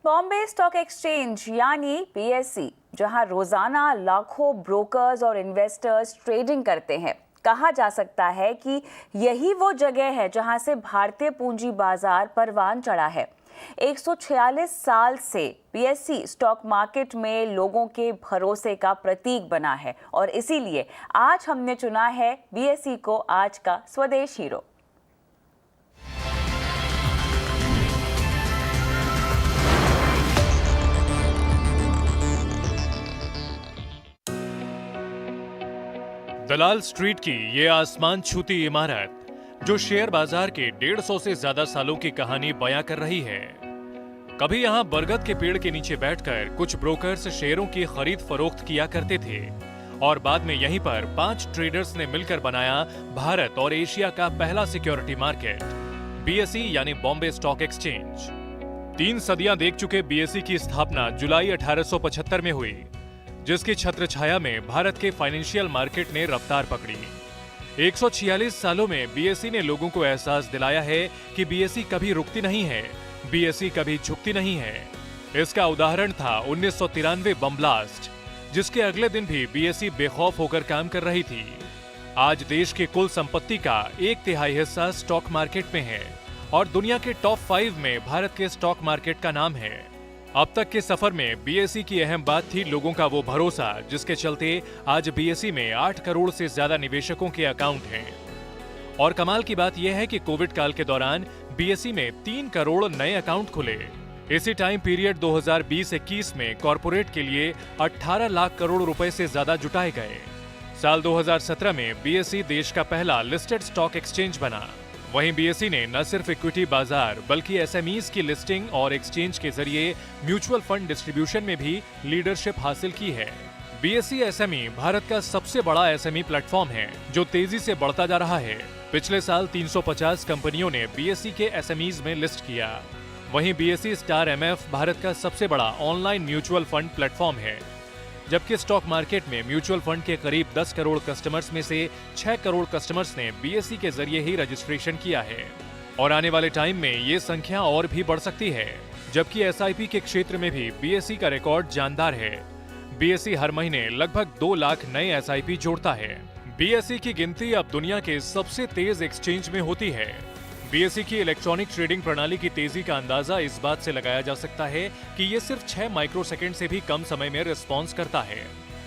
Bombay stock exchange यानी BSE, जहां रोजाना लाखों ब्रोकर्स और इन्वेस्टर्स ट्रेडिंग करते हैं, कहा जा सकता है कि यही वो जगह है जहां से भारतीय पूंजी बाजार परवान चढ़ा है। 146 साल से बीएसई स्टॉक मार्केट में लोगों के भरोसे का प्रतीक बना है और इसीलिए आज हमने चुना है बीएसई को आज का स्वदेश हीरो। दलाल स्ट्रीट की ये आसमान छूती इमारत जो शेयर बाजार के 150 से ज्यादा सालों की कहानी बयां कर रही है। कभी यहां बरगद के पेड़ के नीचे बैठकर कुछ ब्रोकर्स शेयरों की खरीद फरोख्त किया करते थे और बाद में यहीं पर 5 ट्रेडर्स ने मिलकर बनाया भारत और एशिया का पहला सिक्योरिटी मार्केट, बीएसई यानी बॉम्बे स्टॉक एक्सचेंज। 3 सदियां देख चुके बीएसई की स्थापना जुलाई 1875 में हुई, जिसकी छत्र छाया में भारत के फाइनेंशियल मार्केट ने रफ्तार पकड़ी। 146 सालों में बीएसई ने लोगों को एहसास दिलाया है कि बीएसई कभी रुकती नहीं है, बीएसई कभी झुकती नहीं है। इसका उदाहरण था 1993 बम ब्लास्ट, जिसके अगले दिन भी बीएसई बेखौफ होकर काम कर रही थी। आज देश की कुल संपत्ति का 1/3 हिस्सा स्टॉक मार्केट में है और दुनिया के टॉप 5 में भारत के स्टॉक मार्केट का नाम है। अब तक के सफर में बीएसई की अहम बात थी लोगों का वो भरोसा, जिसके चलते आज बीएसई में 8 करोड़ से ज्यादा निवेशकों के अकाउंट हैं। और कमाल की बात यह है कि कोविड काल के दौरान बीएसई में 3 करोड़ नए अकाउंट खुले। इसी टाइम पीरियड 2020-21 में कॉर्पोरेट के लिए 18 लाख करोड़ रुपए से ज्यादा जुटाए गए। साल 2017 में बीएसई देश का पहला लिस्टेड स्टॉक एक्सचेंज बना। वहीं बीएसई ने न सिर्फ इक्विटी बाजार बल्कि एसएमईज की लिस्टिंग और एक्सचेंज के जरिए म्यूचुअल फंड डिस्ट्रीब्यूशन में भी लीडरशिप हासिल की है। बीएसई एसएमई भारत का सबसे बड़ा एसएमई प्लेटफॉर्म है जो तेजी से बढ़ता जा रहा है। पिछले साल 350 कंपनियों ने बीएसई के एसएमईज में लिस्ट किया। वहीं बीएसई स्टार एमएफ भारत का सबसे बड़ा ऑनलाइन म्यूचुअल फंड प्लेटफॉर्म है, जबकि स्टॉक मार्केट में म्यूचुअल फंड के करीब 10 करोड़ कस्टमर्स में से 6 करोड़ कस्टमर्स ने बीएसई के जरिए ही रजिस्ट्रेशन किया है और आने वाले टाइम में ये संख्या और भी बढ़ सकती है। जबकि एसआईपी के क्षेत्र में भी बीएसई का रिकॉर्ड जानदार है। बीएसई हर महीने लगभग 2 लाख नए एसआईपी जोड़ता है। बीएसई की गिनती अब दुनिया के सबसे तेज एक्सचेंज में होती है। बीएसई की इलेक्ट्रॉनिक ट्रेडिंग प्रणाली की तेजी का अंदाजा इस बात से लगाया जा सकता है कि ये सिर्फ 6 माइक्रोसेकंड से भी कम समय में रिस्पॉन्स करता है।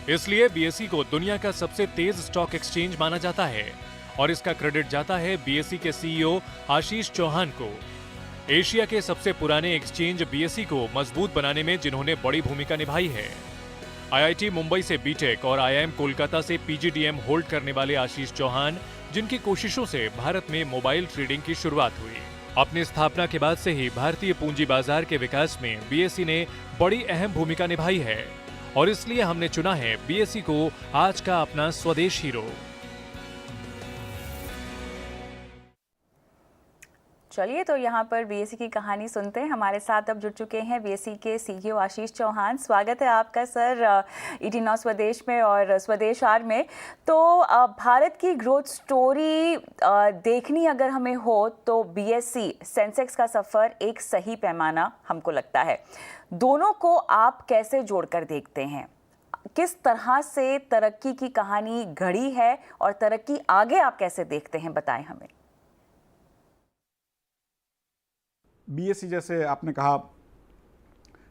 इसलिए बीएसई को दुनिया का सबसे तेज स्टॉक एक्सचेंज माना जाता है और इसका क्रेडिट जाता है बीएसई के सीईओ आशीष चौहान को। एशिया के सबसे पुराने एक्सचेंज बीएसई को मजबूत बनाने में जिन्होंने बड़ी भूमिका निभाई है। आईआईटी मुंबई से बीटेक और आईआईएम कोलकाता से पीजीडीएम होल्ड करने वाले आशीष चौहान, जिनकी कोशिशों से भारत में मोबाइल ट्रेडिंग की शुरुआत हुई। अपनी स्थापना के बाद से ही भारतीय पूंजी बाजार के विकास में बीएसई ने बड़ी अहम भूमिका निभाई है और इसलिए हमने चुना है बीएसई को आज का अपना स्वदेश हीरो। चलिए तो यहाँ पर बीएसई की कहानी सुनते हैं। हमारे साथ अब जुड़ चुके हैं बीएसई के सीईओ आशीष चौहान। स्वागत है आपका सर ईटी नाउ स्वदेश में और स्वदेश आर में। तो भारत की ग्रोथ स्टोरी देखनी अगर हमें हो तो बीएसई सेंसेक्स का सफ़र एक सही पैमाना हमको लगता है। दोनों को आप कैसे जोड़कर देखते हैं? किस तरह से तरक्की की कहानी घड़ी है और तरक्की आगे आप कैसे देखते हैं, बताएं हमें। बीएसई जैसे आपने कहा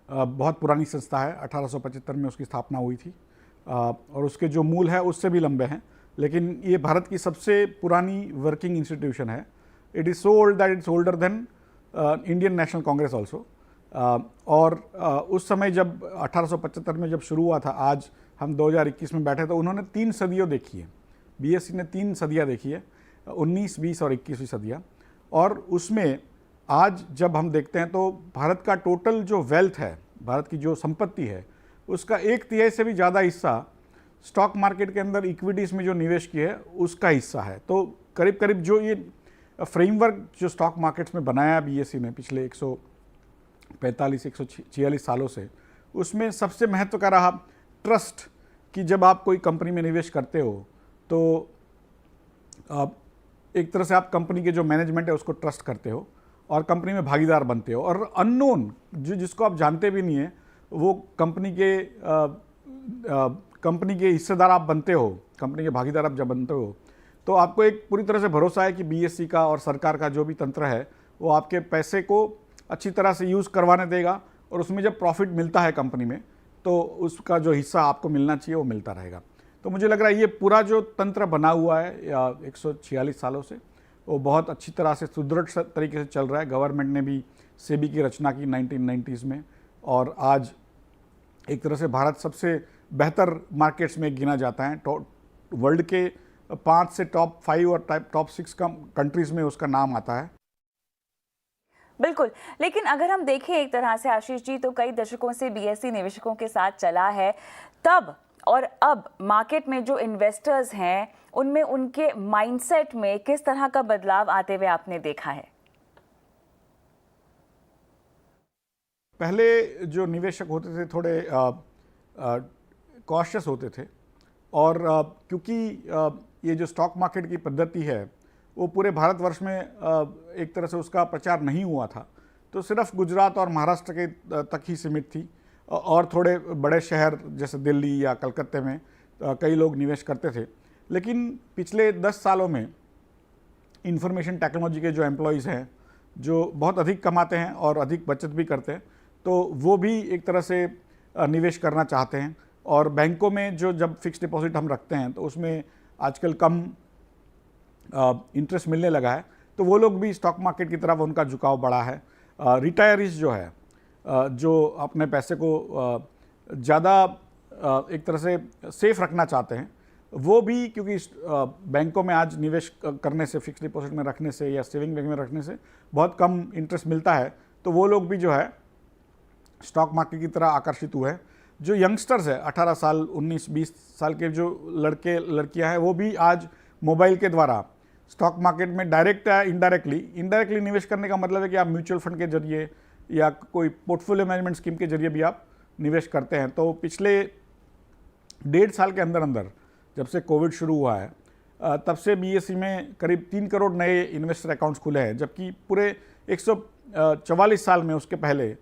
बहुत पुरानी संस्था है, 1875 में उसकी स्थापना हुई थी और उसके जो मूल है उससे भी लंबे हैं, लेकिन ये भारत की सबसे पुरानी वर्किंग इंस्टीट्यूशन है। It is so old that it's older than Indian national Congress also. और उस समय जब 1875 में जब शुरू हुआ था, आज हम 2021 में बैठे तो उन्होंने 3 सदियों देखी है। बीएसई ने 3 सदियाँ देखी है, 19, 20 और 21वीं सदियाँ। और उसमें आज जब हम देखते हैं तो भारत का टोटल जो वेल्थ है, भारत की जो संपत्ति है, उसका 1/3 से भी ज़्यादा हिस्सा स्टॉक मार्केट के अंदर इक्विटीज़ में जो निवेश किया है उसका हिस्सा है। तो करीब करीब जो ये फ्रेमवर्क जो स्टॉक मार्केट्स में बनाया बीएसई ने पिछले 145-146 सालों से, उसमें सबसे महत्व का रहा ट्रस्ट, कि जब आप कोई कंपनी में निवेश करते हो तो एक तरह से आप कंपनी के जो मैनेजमेंट है उसको ट्रस्ट करते हो और कंपनी में भागीदार बनते हो, और अननोन जिसको आप जानते भी नहीं है वो कंपनी के हिस्सेदार आप बनते हो, कंपनी के भागीदार आप जब बनते हो, तो आपको एक पूरी तरह से भरोसा है कि बीएसई का और सरकार का जो भी तंत्र है वो आपके पैसे को अच्छी तरह से यूज़ करवाने देगा, और उसमें जब प्रॉफिट मिलता है कंपनी में तो उसका जो हिस्सा आपको मिलना चाहिए वो मिलता रहेगा। तो मुझे लग रहा है ये पूरा जो तंत्र बना हुआ है 146 सालों से वो बहुत अच्छी तरह से सुदृढ़ तरीके से चल रहा है। गवर्नमेंट ने भी सेबी की रचना की 1990s में, और आज एक तरह से भारत सबसे बेहतर मार्केट्स में गिना जाता है। वर्ल्ड के 5 से टॉप 5 और टॉप 6 कंट्रीज़ में उसका नाम आता है। बिल्कुल, लेकिन अगर हम देखें एक तरह से आशीष जी, तो कई दशकों से बीएसई निवेशकों के साथ चला है, तब और अब मार्केट में जो इन्वेस्टर्स हैं उनमें उनके माइंडसेट में किस तरह का बदलाव आते हुए आपने देखा है? पहले जो निवेशक होते थे थोड़े कॉशियस होते थे, और क्योंकि ये जो स्टॉक मार्केट की पद्धति है वो पूरे भारतवर्ष में एक तरह से उसका प्रचार नहीं हुआ था, तो सिर्फ गुजरात और महाराष्ट्र के तक ही सीमित थी, और थोड़े बड़े शहर जैसे दिल्ली या कलकत्ते में कई लोग निवेश करते थे। लेकिन पिछले 10 सालों में इंफॉर्मेशन टेक्नोलॉजी के जो एम्प्लॉयज़ हैं जो बहुत अधिक कमाते हैं और अधिक बचत भी करते हैं, तो वो भी एक तरह से निवेश करना चाहते हैं, और बैंकों में जो जब फिक्स डिपॉजिट हम रखते हैं तो उसमें आजकल कम इंटरेस्ट मिलने लगा है, तो वो लोग भी स्टॉक मार्केट की तरफ उनका झुकाव बढ़ा है। रिटायरीज जो है जो अपने पैसे को ज़्यादा एक तरह से सेफ रखना चाहते हैं, वो भी क्योंकि बैंकों में आज निवेश करने से, फिक्स डिपॉजिट में रखने से या सेविंग बैंक में रखने से बहुत कम इंटरेस्ट मिलता है, तो वो लोग भी जो है स्टॉक मार्केट की तरह आकर्षित हुए हैं। जो यंगस्टर्स है 18 साल 19-20 साल के जो लड़के लड़कियां हैं, वो भी आज मोबाइल के द्वारा स्टॉक मार्केट में डायरेक्ट या इनडायरेक्टली निवेश करने का मतलब है कि आप म्यूचुअल फंड के जरिए या कोई पोर्टफोलियो मैनेजमेंट स्कीम के जरिए भी आप निवेश करते हैं। तो पिछले 1.5 साल के अंदर अंदर जब से कोविड शुरू हुआ है तब से बीएसई में करीब 3 करोड़ नए इन्वेस्टर अकाउंट्स खुले हैं, जबकि पूरे 144 साल में उसके पहले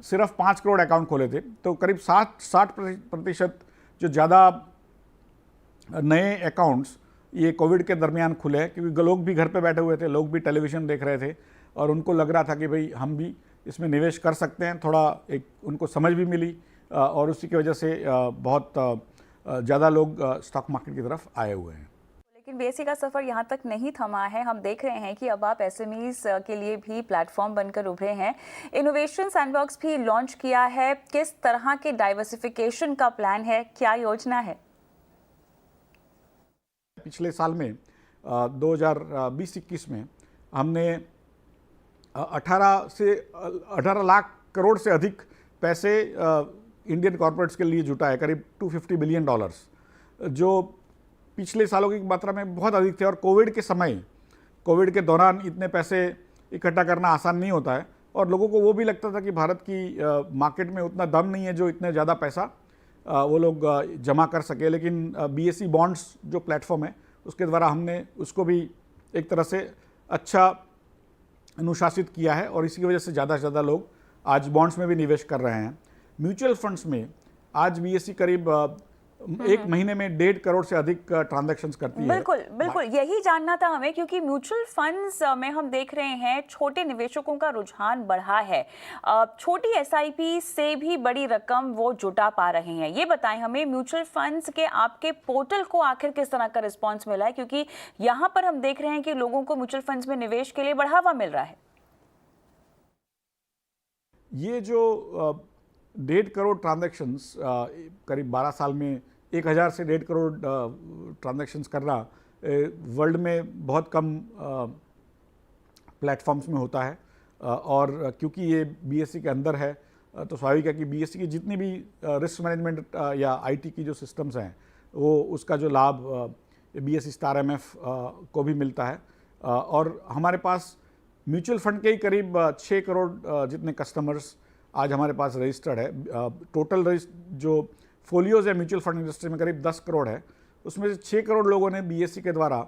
सिर्फ 5 करोड़ अकाउंट खोले थे। तो करीब 60% जो ज़्यादा नए अकाउंट्स ये कोविड के दरमियान खुले हैं, क्योंकि लोग भी घर पे बैठे हुए थे, लोग भी टेलीविज़न देख रहे थे, और उनको लग रहा था कि भाई हम भी इसमें निवेश कर सकते हैं। थोड़ा एक उनको समझ भी मिली, और उसी की वजह से बहुत ज़्यादा लोग स्टॉक मार्केट की तरफ आए हुए हैं। लेकिन बीएसई का सफ़र यहाँ तक नहीं थमा है। हम देख रहे हैं कि अब आप एसएमईज के लिए भी प्लेटफॉर्म बनकर उभरे हैं। इनोवेशन सैंडबॉक्स भी लॉन्च किया है। किस तरह के डाइवर्सिफिकेशन का प्लान है, क्या योजना है? पिछले साल में 2020-21 में हमने 18 लाख करोड़ से अधिक पैसे इंडियन कॉर्पोरेट्स के लिए जुटाए, करीब $250 बिलियन, जो पिछले सालों की मात्रा में बहुत अधिक थे। और कोविड के दौरान इतने पैसे इकट्ठा करना आसान नहीं होता है, और लोगों को वो भी लगता था कि भारत की मार्केट में उतना दम नहीं है जो इतने ज़्यादा पैसा वो लोग जमा कर सके। लेकिन बीएसई बॉन्ड्स जो प्लेटफॉर्म है उसके द्वारा हमने उसको भी एक तरह से अच्छा अनुशासित किया है, और इसी की वजह से ज़्यादा से ज़्यादा लोग आज बॉन्ड्स में भी निवेश कर रहे हैं। म्यूचुअल फंड्स में आज बीएसई करीब एक महीने में 1.5 करोड़ से अधिक ट्रांजैक्शंस करती है। बिल्कुल यही जानना था हमें, क्योंकि म्यूचुअल फंड्स में हम देख रहे हैं छोटे निवेशकों का रुझान बढ़ा है। छोटी एसआईपी से भी बड़ी रकम वो जुटा पा रहे हैं। ये बताएं हमें, म्यूचुअल फंड्स के आपके पोर्टल को आखिर किस तरह का रिस्पॉन्स मिला है, क्योंकि यहाँ पर हम देख रहे हैं कि लोगों को म्यूचुअल फंड्स में निवेश के लिए बढ़ावा मिल रहा है। ये जो 1.5 करोड़ ट्रांजैक्शंस करीब 12 साल में 1000 से 1.5 करोड़ ट्रांजैक्शंस करना वर्ल्ड में बहुत कम प्लेटफॉर्म्स में होता है, और क्योंकि ये बीएसई के अंदर है तो स्वाभाविक है कि बीएसई की जितनी भी रिस्क मैनेजमेंट या आईटी की जो सिस्टम्स हैं वो उसका जो लाभ बीएसई स्टार एमएफ को भी मिलता है। और हमारे पास म्यूचुअल फंड के ही करीब 6 करोड़ जितने कस्टमर्स आज हमारे पास रजिस्टर्ड है। टोटल जो फोलियोज़ है म्यूचुअल फंड इंडस्ट्री में करीब 10 करोड़ है, उसमें से 6 करोड़ लोगों ने बीएसई के द्वारा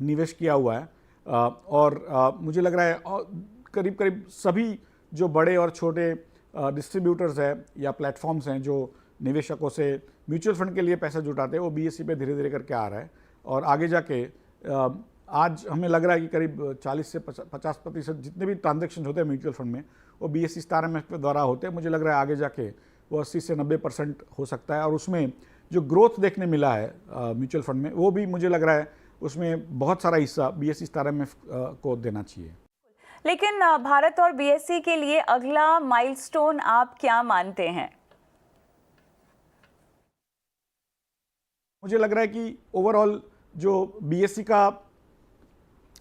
निवेश किया हुआ है। और मुझे लग रहा है करीब करीब सभी जो बड़े और छोटे डिस्ट्रीब्यूटर्स हैं या प्लेटफॉर्म्स हैं जो निवेशकों से म्यूचुअल फंड के लिए पैसा जुटाते हैं, वो बीएसई पे धीरे धीरे करके आ रहा है। और आगे जाके आज हमें लग रहा है कि करीब 40 से 50% जितने भी ट्रांजैक्शन होते हैं म्यूचुअल फंड में वो बीएसई स्टार एमएफ के द्वारा होते हैं। मुझे लग रहा है आगे जाके वो 80 से 90% हो सकता है, और उसमें जो ग्रोथ देखने मिला है म्यूचुअल फंड में, वो भी मुझे लग रहा है उसमें बहुत सारा हिस्सा बीएसई स्टार एमएफ को देना चाहिए। लेकिन भारत और बीएसई के लिए अगला माइलस्टोन आप क्या मानते हैं? मुझे लग रहा है कि ओवरऑल जो बीएसई का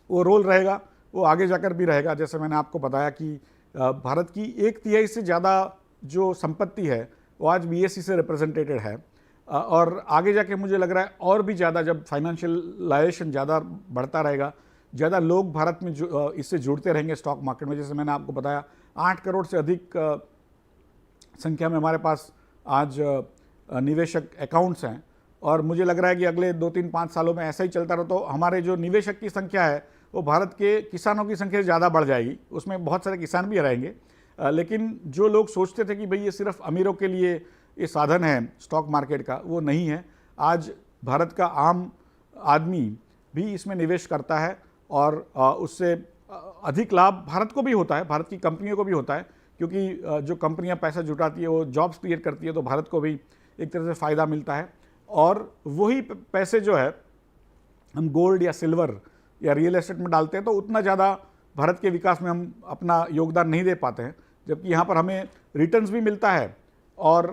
वो रोल रहेगा वो आगे जाकर भी रहेगा। जैसे मैंने आपको बताया कि भारत की 1/3 से ज़्यादा जो संपत्ति है वो आज बीएसई से रिप्रेजेंटेटेड है, और आगे जाके मुझे लग रहा है और भी ज़्यादा जब फाइनेंशियलाइजेशन ज़्यादा बढ़ता रहेगा, ज़्यादा लोग भारत में इससे जुड़ते रहेंगे स्टॉक मार्केट में। जैसे मैंने आपको बताया 8 करोड़ से अधिक संख्या में हमारे पास आज निवेशक अकाउंट्स हैं, और मुझे लग रहा है कि अगले 2-3-5 सालों में ऐसा ही चलता रहा तो हमारे जो निवेशक की संख्या है वो भारत के किसानों की संख्या ज़्यादा बढ़ जाएगी। उसमें बहुत सारे किसान भी रहेंगे, लेकिन जो लोग सोचते थे कि भाई ये सिर्फ अमीरों के लिए ये साधन है स्टॉक मार्केट का, वो नहीं है। आज भारत का आम आदमी भी इसमें निवेश करता है, और उससे अधिक लाभ भारत को भी होता है, भारत की कंपनियों को भी होता है, क्योंकि जो कंपनियां पैसा जुटाती है वो जॉब्स क्रिएट करती है, तो भारत को भी एक तरह से फ़ायदा मिलता है। और वही पैसे जो है हम गोल्ड या सिल्वर या रियल एस्टेट में डालते हैं तो उतना ज़्यादा भारत के विकास में हम अपना योगदान नहीं दे पाते हैं, जबकि यहाँ पर हमें रिटर्न्स भी मिलता है, और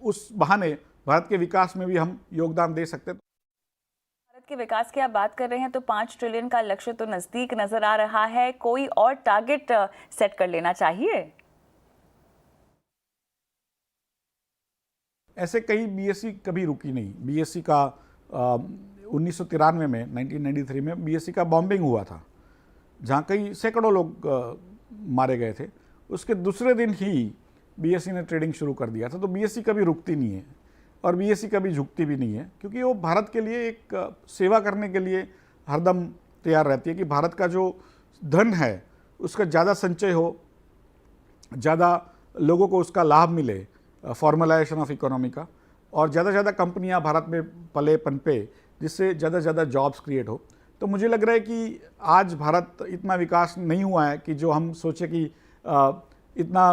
उस बहाने भारत के विकास में भी हम योगदान दे सकते हैं। भारत के विकास की आप बात कर रहे हैं तो 5 ट्रिलियन का लक्ष्य तो नज़दीक नज़र आ रहा है, कोई और टारगेट सेट कर लेना चाहिए? ऐसे कई बीएसई कभी रुकी नहीं। बीएसई का 1993 में 1993 में बीएसई का बॉम्बिंग हुआ था, जहाँ कई सैकड़ों लोग मारे गए थे। उसके दूसरे दिन ही बीएसई ने ट्रेडिंग शुरू कर दिया था। तो बीएसई कभी रुकती नहीं है, और बीएसई कभी झुकती भी नहीं है, क्योंकि वो भारत के लिए एक सेवा करने के लिए हरदम तैयार रहती है कि भारत का जो धन है उसका ज़्यादा संचय हो, ज़्यादा लोगों को उसका लाभ मिले, फॉर्मलाइजेशन ऑफ इकोनॉमी का, और ज़्यादा से ज़्यादा कंपनियां भारत में पले पनपे, जिससे ज़्यादा से ज़्यादा जॉब्स क्रिएट हो। तो मुझे लग रहा है कि आज भारत इतना विकास नहीं हुआ है कि जो हम सोचे कि इतना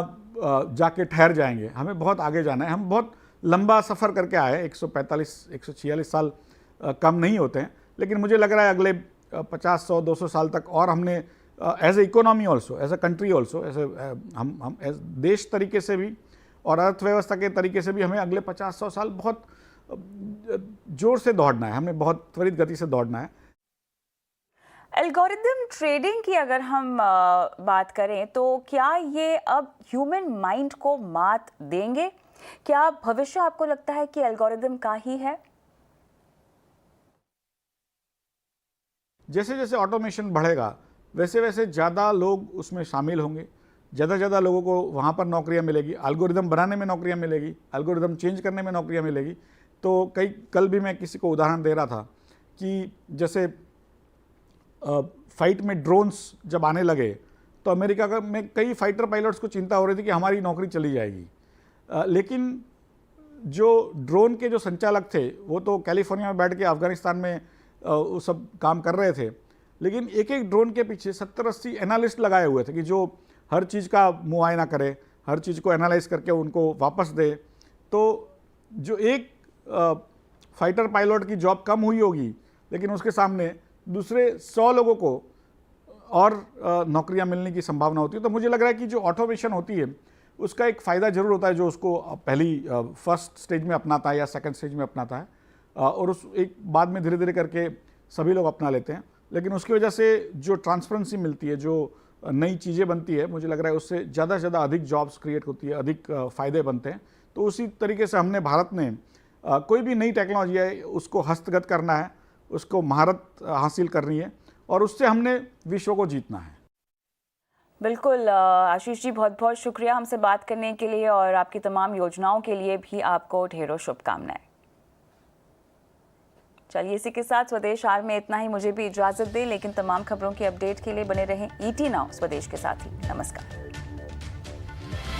जाके ठहर जाएंगे। हमें बहुत आगे जाना है, हम बहुत लंबा सफ़र करके आए। 145-146 साल कम नहीं होते हैं, लेकिन मुझे लग रहा है अगले 50-100-200 साल तक और हमने as a economy also, as a country also, ऐसे हम एज देश तरीके से भी और अर्थव्यवस्था के तरीके से भी हमें अगले 50-100 साल बहुत जोर से दौड़ना है, हमें बहुत त्वरित गति से दौड़ना है। एल्गोरिदम ट्रेडिंग की अगर हम बात करें तो क्या ये अब ह्यूमन माइंड को मात देंगे? क्या भविष्य आपको लगता है कि एल्गोरिदम का ही है? जैसे जैसे ऑटोमेशन बढ़ेगा वैसे वैसे ज़्यादा लोग उसमें शामिल होंगे, ज़्यादा ज़्यादा लोगों को वहाँ पर नौकरियाँ मिलेगी, एल्गोरिदम बनाने में नौकरियाँ मिलेगी, एल्गोरिदम चेंज करने में नौकरियाँ मिलेगी। तो कल भी मैं किसी को उदाहरण दे रहा था कि जैसे फाइट में ड्रोन्स जब आने लगे तो अमेरिका में कई फाइटर पायलट्स को चिंता हो रही थी कि हमारी नौकरी चली जाएगी, लेकिन जो ड्रोन के जो संचालक थे वो तो कैलिफोर्निया में बैठ के अफगानिस्तान में वो सब काम कर रहे थे, लेकिन एक एक ड्रोन के पीछे 70-80 एनालिस्ट लगाए हुए थे कि जो हर चीज़ का मुआयना करे, हर चीज़ को एनालाइज करके उनको वापस दे। तो जो एक फाइटर पायलट की जॉब कम हुई होगी, लेकिन उसके सामने दूसरे 100 लोगों को और नौकरियां मिलने की संभावना होती है। तो मुझे लग रहा है कि जो ऑटोमेशन होती है उसका एक फ़ायदा ज़रूर होता है जो उसको पहली फर्स्ट स्टेज में अपनाता है या सेकंड स्टेज में अपनाता है, और उस एक बाद में धीरे धीरे करके सभी लोग अपना लेते हैं। लेकिन उसकी वजह से जो ट्रांसपेरेंसी मिलती है, जो नई चीज़ें बनती है, मुझे लग रहा है उससे ज़्यादा से ज़्यादा अधिक जॉब्स क्रिएट होती है, अधिक फ़ायदे बनते हैं। तो उसी तरीके से हमने भारत ने कोई भी नई टेक्नोलॉजी है उसको हस्तगत करना है, उसको महारत हासिल करनी है, और उससे हमने विश्व को जीतना है। बिल्कुल आशीष जी, बहुत बहुत शुक्रिया हमसे बात करने के लिए, और आपकी तमाम योजनाओं के लिए भी आपको ढेरों शुभकामनाएं। चलिए इसी के साथ स्वदेश आर में इतना ही। मुझे भी इजाजत दें, लेकिन तमाम खबरों की अपडेट के लिए बने रहें ET नाउ स्वदेश के साथ ही। नमस्कार।